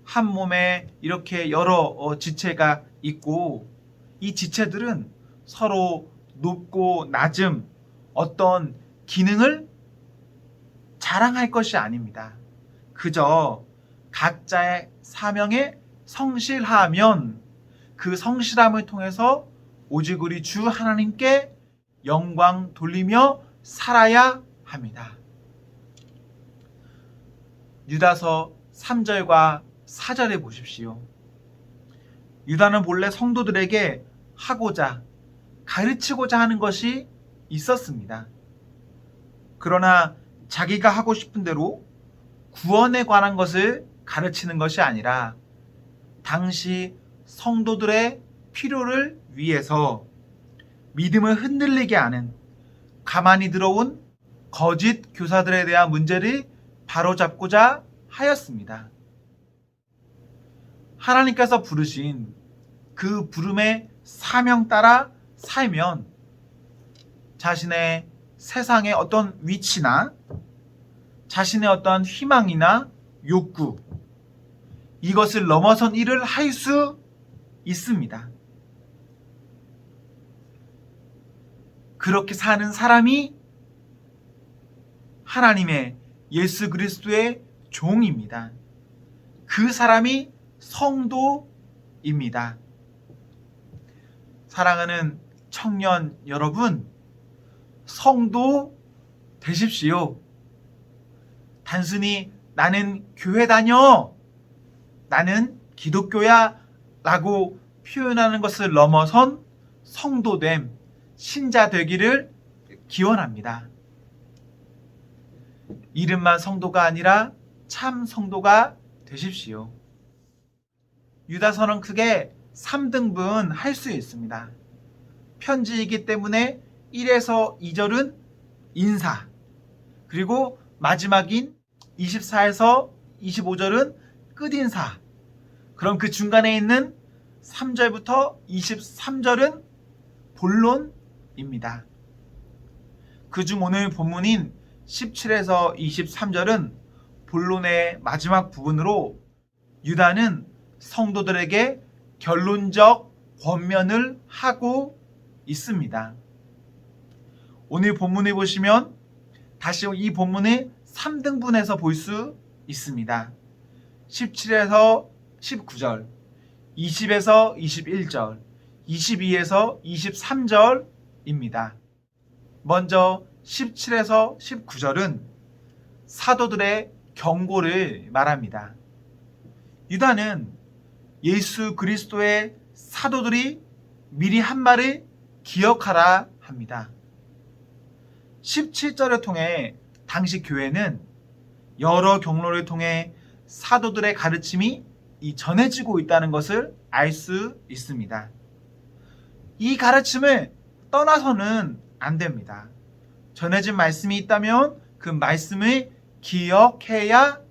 한 몸에 이렇게 여러 지체가 있고 이 지체들은 서로 높고 낮음, 어떤 기능을 자랑할 것이 아닙니다. 그저 각자의 사명에 성실하면 그 성실함을 통해서 오직 우리 주 하나님께 영광 돌리며 살아야 합니다. 유다서 3절과 4절에 보십시오. 유다는 본래 성도들에게 하고자 가르치고자 하는 것이 있었습니다. 그러나 자기가 하고 싶은 대로 구원에 관한 것을 가르치는 것이 아니라 당시 성도들의 필요를 위해서 믿음을 흔들리게 하는 가만히 들어온 거짓 교사들에 대한 문제를 바로잡고자 하였습니다. 하나님께서 부르신 그 부름의 사명 따라 살면 자신의 세상의 어떤 위치나 자신의 어떤 희망이나 욕구 이것을 넘어선 일을 할 수 있습니다. 그렇게 사는 사람이 하나님의 예수 그리스도의 종입니다. 그 사람이 성도입니다. 사랑하는 청년 여러분, 성도 되십시오. 단순히 나는 교회 다녀, 나는 기독교야 라고 표현하는 것을 넘어선 성도됨, 신자 되기를 기원합니다. 이름만 성도가 아니라 참 성도가 되십시오. 유다서는 크게 3등분 할 수 있습니다. 편지이기 때문에 1에서 2절은 인사, 그리고 마지막인 24에서 25절은 끝인사, 그럼 그 중간에 있는 3절부터 23절은 본론입니다. 그중 오늘 본문인 17에서 23절은 본론의 마지막 부분으로 유다는 성도들에게 결론적 권면을 하고 있습니다. 오늘 본문을 보시면 다시 이 본문을 3등분해서 볼 수 있습니다. 17에서 19절, 20에서 21절, 22에서 23절입니다. 먼저 17에서 19절은 사도들의 경고를 말합니다. 유다는 예수 그리스도의 사도들이 미리 한 말을 기억하라 합니다. 17절을 통해 당시 교회는 여러 경로를 통해 사도들의 가르침이 전해지고 있다는 것을 알 수 있습니다. 이 가르침을 떠나서는 안 됩니다. 전해진 말씀이 있다면 그 말씀을 기억해야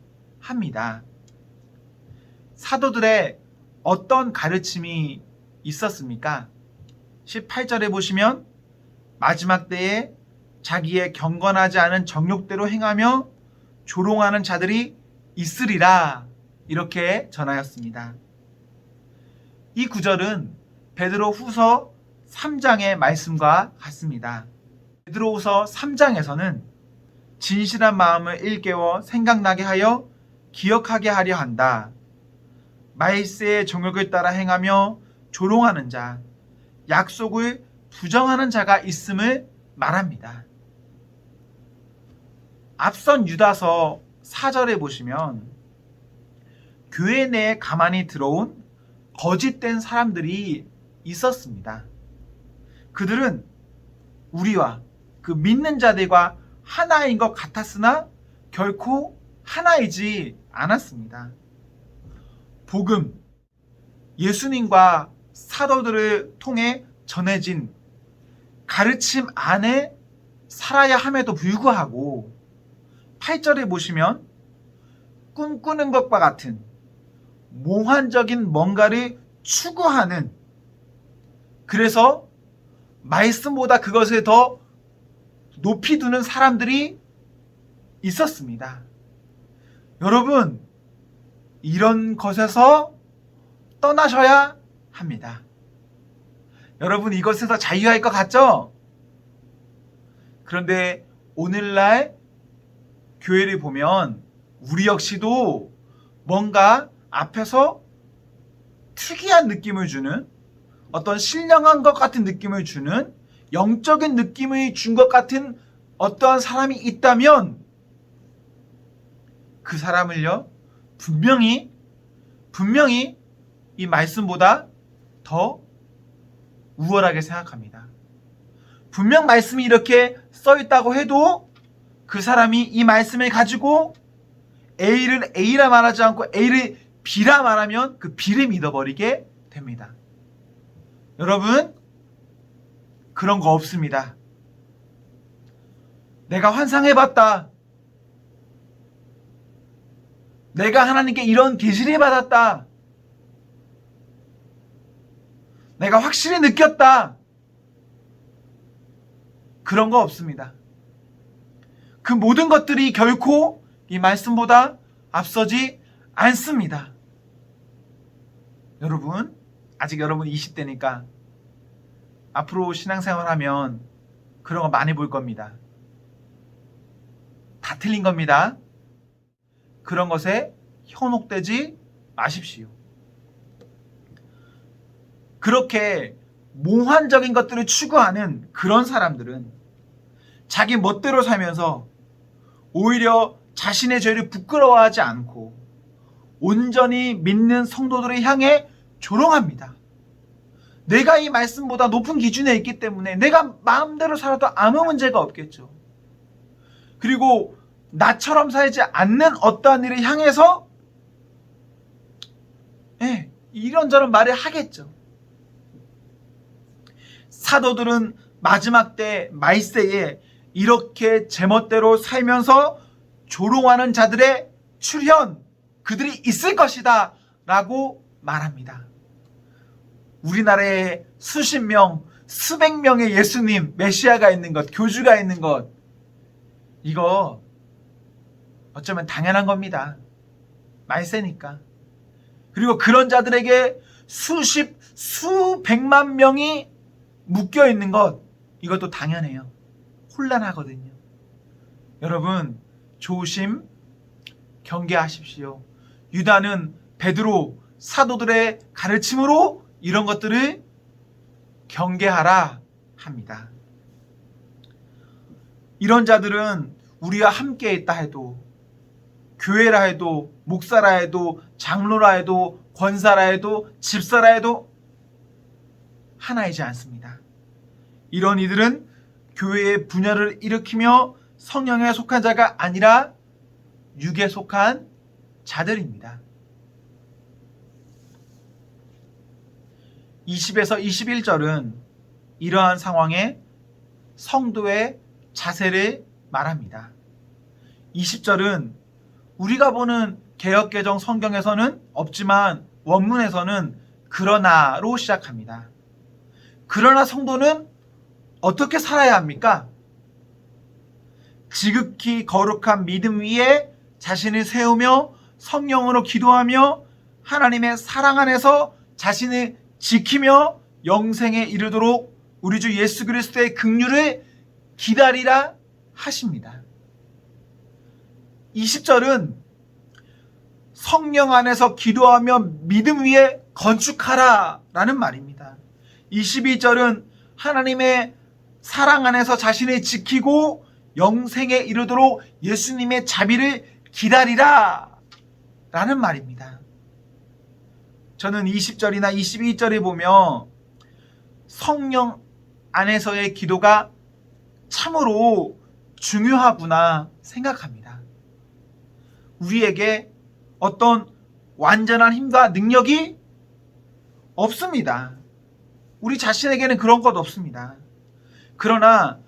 합니다. 사도들의 어떤 가르침이 있었습니까? 18절에 보시면 마지막 때에 자기의 경건하지 않은 정욕대로 행하며 조롱하는 자들이 있으리라 이렇게 전하였습니다. 이 구절은 베드로후서 3장의 말씀과 같습니다. 베드로후서 3장에서는 진실한 마음을 일깨워 생각나게 하여 기억하게 하려 한다. 말세의 정욕을 따라 행하며 조롱하는 자, 약속을 부정하는 자가 있음을 말합니다. 앞선 유다서 4절에 보시면 교회 내에 가만히 들어온 거짓된 사람들이 있었습니다. 그들은 우리와 그 믿는 자들과 하나인 것 같았으나 결코 하나이지 않았습니다. 복음, 예수님과 사도들을 통해 전해진 가르침 안에 살아야 함에도 불구하고 8절에 보시면 꿈꾸는 것과 같은 몽환적인 뭔가를 추구하는, 그래서 말씀보다 그것을 더 높이 두는 사람들이 있었습니다. 여러분, 이런 것에서 떠나셔야 합니다. 여러분, 이것에서 자유할 것 같죠? 그런데 오늘날 교회를 보면 우리 역시도 뭔가 앞에서 특이한 느낌을 주는, 어떤 신령한 것 같은 느낌을 주는, 영적인 느낌을 준 것 같은 어떠한 사람이 있다면 그 사람을요, 분명히 이 말씀보다 더 우월하게 생각합니다. 분명 말씀이 이렇게 써 있다고 해도 그 사람이 이 말씀을 가지고 A를 A라 말하지 않고 A를 B라 말하면 그 B를 믿어버리게 됩니다. 여러분, 그런 거 없습니다. 내가 환상해봤다. 내가 하나님께 이런 계시를 받았다. 내가 확실히 느꼈다. 그런 거 없습니다. 그 모든 것들이 결코 이 말씀보다 앞서지 않습니다. 여러분, 아직 여러분 20대니까 앞으로 신앙생활하면 그런 거 많이 볼 겁니다. 다 틀린 겁니다. 그런 것에 현혹되지 마십시오. 그렇게 몽환적인 것들을 추구하는 그런 사람들은 자기 멋대로 살면서 오히려 자신의 죄를 부끄러워하지 않고 온전히 믿는 성도들을 향해 조롱합니다. 내가 이 말씀보다 높은 기준에 있기 때문에 내가 마음대로 살아도 아무 문제가 없겠죠. 그리고 나처럼 살지 않는 어떠한 일을 향해서 이런저런 말을 하겠죠. 사도들은 마지막 때 말세에 이렇게 제멋대로 살면서 조롱하는 자들의 출현, 그들이 있을 것이다 라고 말합니다. 우리나라에 수십 명, 수백 명의 예수님, 메시아가 있는 것, 교주가 있는 것, 이거 어쩌면 당연한 겁니다. 말세니까. 그리고 그런 자들에게 수백만 명이 묶여 있는 것, 이것도 당연해요. 혼란하거든요. 여러분, 조심, 경계하십시오. 유다는 베드로, 사도들의 가르침으로 이런 것들을 경계하라 합니다. 이런 자들은 우리와 함께 있다 해도, 교회라 해도, 목사라 해도, 장로라 해도, 권사라 해도, 집사라 해도 하나이지 않습니다. 이런 이들은 교회의 분열을 일으키며 성령에 속한 자가 아니라 육에 속한 자들입니다. 20에서 21절은 이러한 상황에 성도의 자세를 말합니다. 20절은 우리가 보는 개역개정 성경에서는 없지만 원문에서는 그러나로 시작합니다. 그러나 성도는 어떻게 살아야 합니까? 지극히 거룩한 믿음 위에 자신을 세우며 성령으로 기도하며 하나님의 사랑 안에서 자신을 지키며 영생에 이르도록 우리 주 예수 그리스도의 긍휼을 기다리라 하십니다. 20절은 성령 안에서 기도하며 믿음 위에 건축하라 라는 말입니다. 22절은 하나님의 사랑 안에서 자신을 지키고 영생에 이르도록 예수님의 자비를 기다리라 라는 말입니다. 저는 20절이나 22절에 보면 성령 안에서의 기도가 참으로 중요하구나 생각합니다. 우리에게 어떤 완전한 힘과 능력이 없습니다. 우리 자신에게는 그런 것 없습니다. 그러나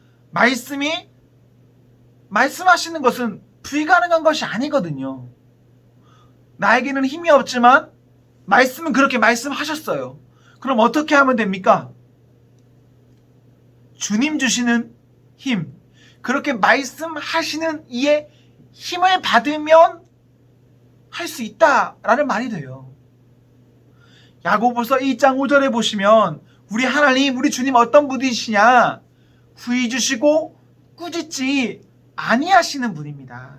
말씀하시는 것은 불가능한 것이 아니거든요. 나에게는 힘이 없지만 말씀은 그렇게 말씀하셨어요. 그럼 어떻게 하면 됩니까? 주님 주시는 힘, 그렇게 말씀하시는 이의 힘을 받으면 할 수 있다라는 말이 돼요. 야고보서 1장 5절에 보시면 우리 하나님, 우리 주님 어떤 분이시냐? 후히 주시고 꾸짖지 아니하시는 분입니다.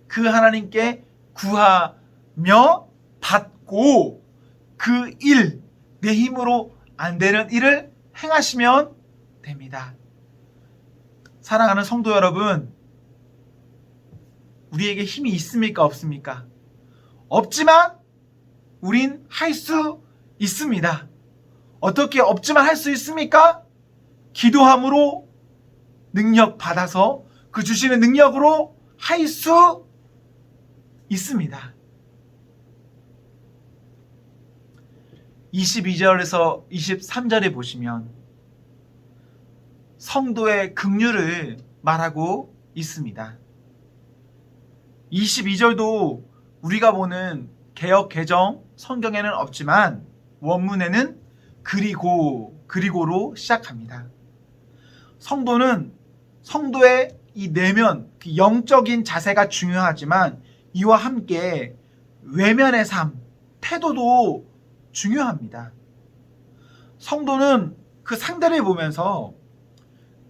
그 하나님께 구하며 받고 그 일, 내 힘으로 안 되는 일을 행하시면 됩니다. 사랑하는 성도 여러분, 우리에게 힘이 있습니까? 없습니까? 없지만 우린 할 수 있습니다. 어떻게 없지만 할 수 있습니까? 기도함으로 능력 받아서 그 주시는 능력으로 할 수 있습니다. 22절에서 23절에 보시면 성도의 긍휼을 말하고 있습니다. 22절도 우리가 보는 개역 개정 성경에는 없지만 원문에는 그리고로 시작합니다. 성도의 이 내면, 그 영적인 자세가 중요하지만 이와 함께 외면의 삶, 태도도 중요합니다. 성도는 그 상대를 보면서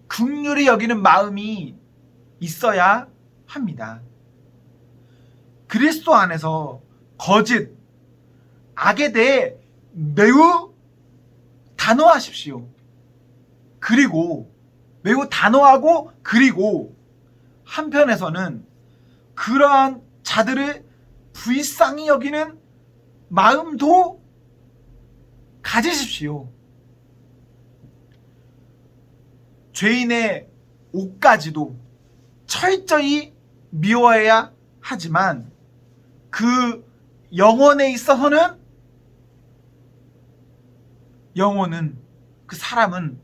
긍휼히 여기는 마음이 있어야 합니다. 그리스도 안에서 거짓, 악에 대해 매우 단호하십시오. 그리고 매우 단호하고 그리고 한편에서는 그러한 자들을 불쌍히 여기는 마음도 가지십시오. 죄인의 옷까지도 철저히 미워해야 하지만 그 영혼에 있어서는 그 사람은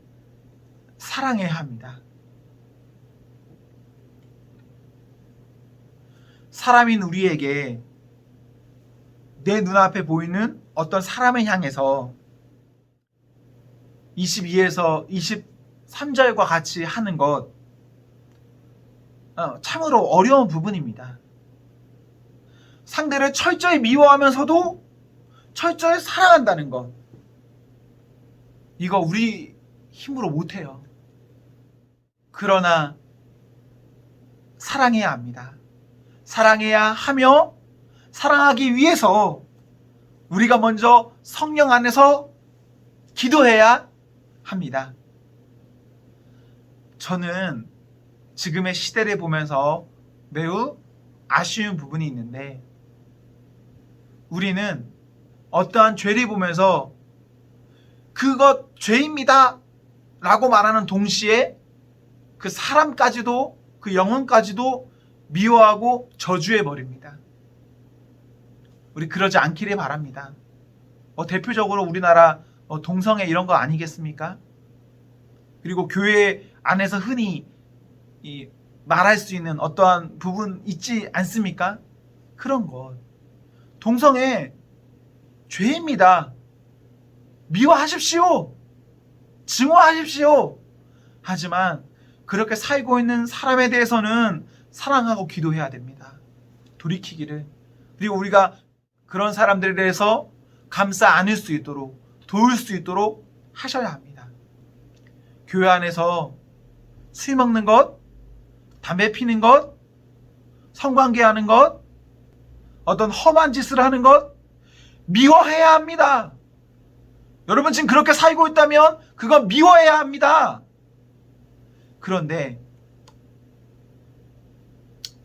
사랑해야 합니다. 사람인 우리에게 내 눈앞에 보이는 어떤 사람을 향해서 22에서 23절과 같이 하는 것 참으로 어려운 부분입니다. 상대를 철저히 미워하면서도 철저히 사랑한다는 것, 이거 우리 힘으로 못해요. 그러나 사랑해야 합니다. 사랑해야 하며 사랑하기 위해서 우리가 먼저 성령 안에서 기도해야 합니다. 저는 지금의 시대를 보면서 매우 아쉬운 부분이 있는데, 우리는 어떠한 죄를 보면서 그것 죄입니다 라고 말하는 동시에 그 사람까지도, 그 영혼까지도 미워하고 저주해버립니다. 우리 그러지 않기를 바랍니다. 대표적으로 우리나라 동성애 이런 거 아니겠습니까? 그리고 교회 안에서 흔히 말할 수 있는 어떠한 부분 있지 않습니까? 그런 것. 동성애 죄입니다. 미워하십시오. 증오하십시오. 하지만 그렇게 살고 있는 사람에 대해서는 사랑하고 기도해야 됩니다. 돌이키기를. 그리고 우리가 그런 사람들에 대해서 감싸 안을 수 있도록, 도울 수 있도록 하셔야 합니다. 교회 안에서 술 먹는 것, 담배 피는 것, 성관계하는 것, 어떤 험한 짓을 하는 것 미워해야 합니다. 여러분 지금 그렇게 살고 있다면 그건 미워해야 합니다. 그런데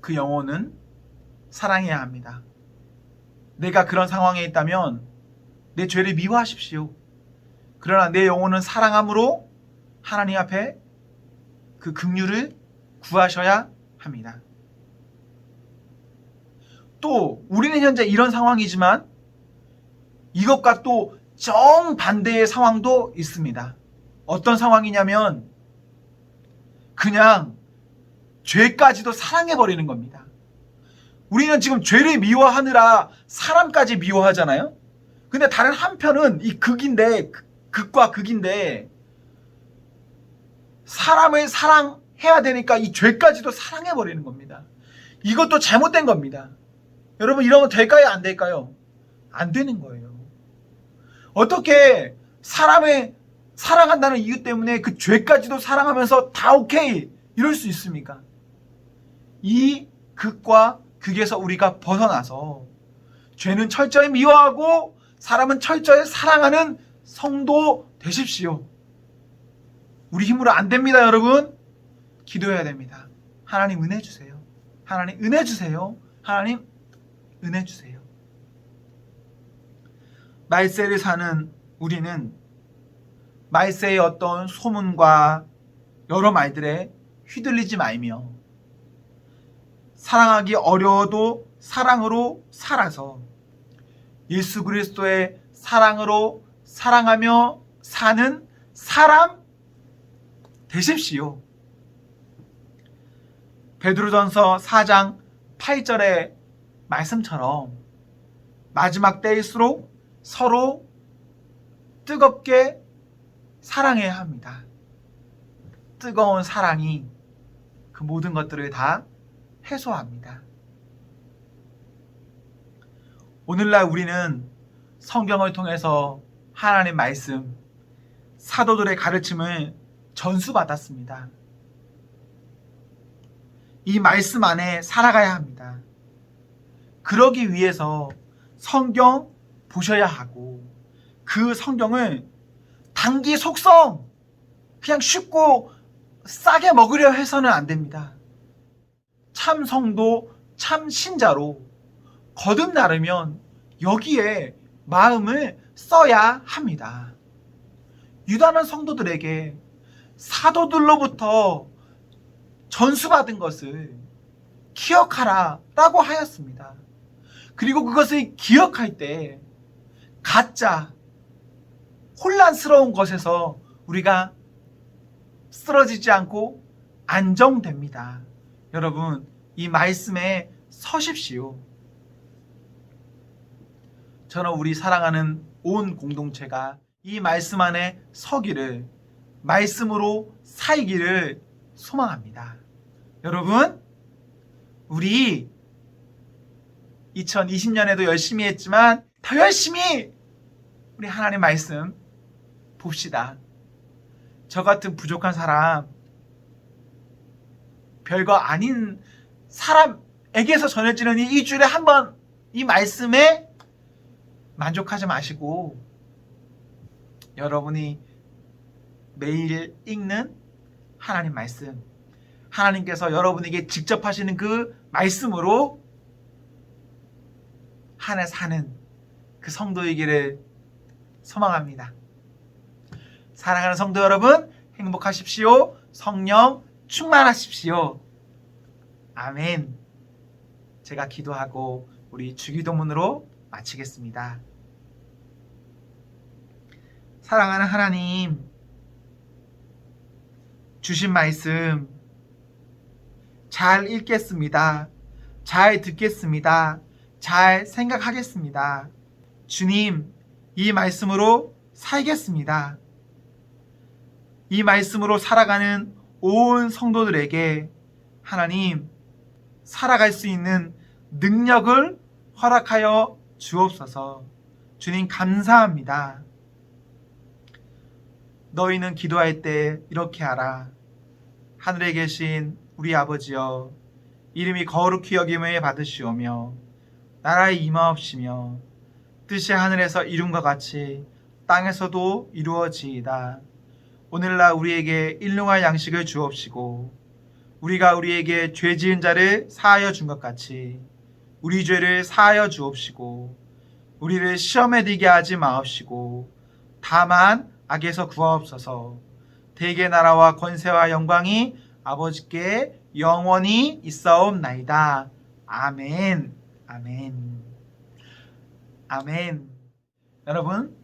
그 영혼은 사랑해야 합니다. 내가 그런 상황에 있다면 내 죄를 미워하십시오. 그러나 내 영혼은 사랑함으로 하나님 앞에 그 긍휼을 구하셔야 합니다. 또 우리는 현재 이런 상황이지만 이것과 또 정반대의 상황도 있습니다. 어떤 상황이냐면 그냥 죄까지도 사랑해버리는 겁니다. 우리는 지금 죄를 미워하느라 사람까지 미워하잖아요. 근데 다른 한편은 이 극과 극인데 사람을 사랑해야 되니까 이 죄까지도 사랑해버리는 겁니다. 이것도 잘못된 겁니다. 여러분 이러면 될까요? 안 될까요? 안 되는 거예요. 어떻게 사람을 사랑한다는 이유 때문에 그 죄까지도 사랑하면서 다 오케이 이럴 수 있습니까? 이 극과 극에서 우리가 벗어나서 죄는 철저히 미워하고 사람은 철저히 사랑하는 성도 되십시오. 우리 힘으로 안 됩니다, 여러분. 기도해야 됩니다. 하나님 은혜 주세요. 하나님 은혜 주세요. 하나님 은혜 주세요. 말세를 사는 우리는 말세의 어떤 소문과 여러 말들에 휘둘리지 말며 사랑하기 어려워도 사랑으로 살아서 예수 그리스도의 사랑으로 사랑하며 사는 사람 되십시오. 베드로전서 4장 8절의 말씀처럼 마지막 때일수록 서로 뜨겁게 사랑해야 합니다. 뜨거운 사랑이 그 모든 것들을 다 해소합니다. 오늘날 우리는 성경을 통해서 하나님의 말씀, 사도들의 가르침을 전수받았습니다. 이 말씀 안에 살아가야 합니다. 그러기 위해서 성경 보셔야 하고 그 성경을 단기 속성 그냥 쉽고 싸게 먹으려 해서는 안 됩니다. 참 성도, 참 신자로 거듭나려면 여기에 마음을 써야 합니다. 유다는 성도들에게 사도들로부터 전수받은 것을 기억하라 라고 하였습니다. 그리고 그것을 기억할 때 가짜 혼란스러운 것에서 우리가 쓰러지지 않고 안정됩니다. 여러분 이 말씀에 서십시오. 저는 우리 사랑하는 온 공동체가 이 말씀 안에 서기를, 말씀으로 살기를 소망합니다. 여러분 우리 2020년에도 열심히 했지만 더 열심히 우리 하나님 말씀 봅시다. 저 같은 부족한 사람, 별거 아닌 사람에게서 전해지는 이 일주일에 한 번 이 말씀에 만족하지 마시고 여러분이 매일 읽는 하나님 말씀, 하나님께서 여러분에게 직접 하시는 그 말씀으로 한 해 사는 그 성도이기를 소망합니다. 사랑하는 성도 여러분, 행복하십시오. 성령 충만하십시오. 아멘. 제가 기도하고 우리 주기도문으로 마치겠습니다. 사랑하는 하나님, 주신 말씀 잘 읽겠습니다. 잘 듣겠습니다. 잘 생각하겠습니다. 주님, 이 말씀으로 살겠습니다. 이 말씀으로 살아가는 온 성도들에게 하나님 살아갈 수 있는 능력을 허락하여 주옵소서. 주님 감사합니다. 너희는 기도할 때 이렇게 하라. 하늘에 계신 우리 아버지여, 이름이 거룩히 여김을 받으시오며 나라의 임하옵시며 뜻이 하늘에서 이룬과 같이 땅에서도 이루어지이다. 오늘날 우리에게 일용할 양식을 주옵시고 우리가 우리에게 죄 지은 자를 사하여 준 것 같이 우리 죄를 사하여 주옵시고 우리를 시험에 들게 하지 마옵시고 다만 악에서 구하옵소서. 대개 나라와 권세와 영광이 아버지께 영원히 있사옵나이다. 아멘. 아멘. 아멘. 여러분,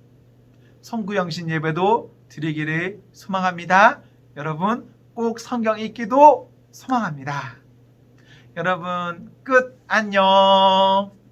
성구영신 예배도 드리기를 소망합니다. 여러분, 꼭 성경 읽기도 소망합니다. 여러분, 끝. 안녕.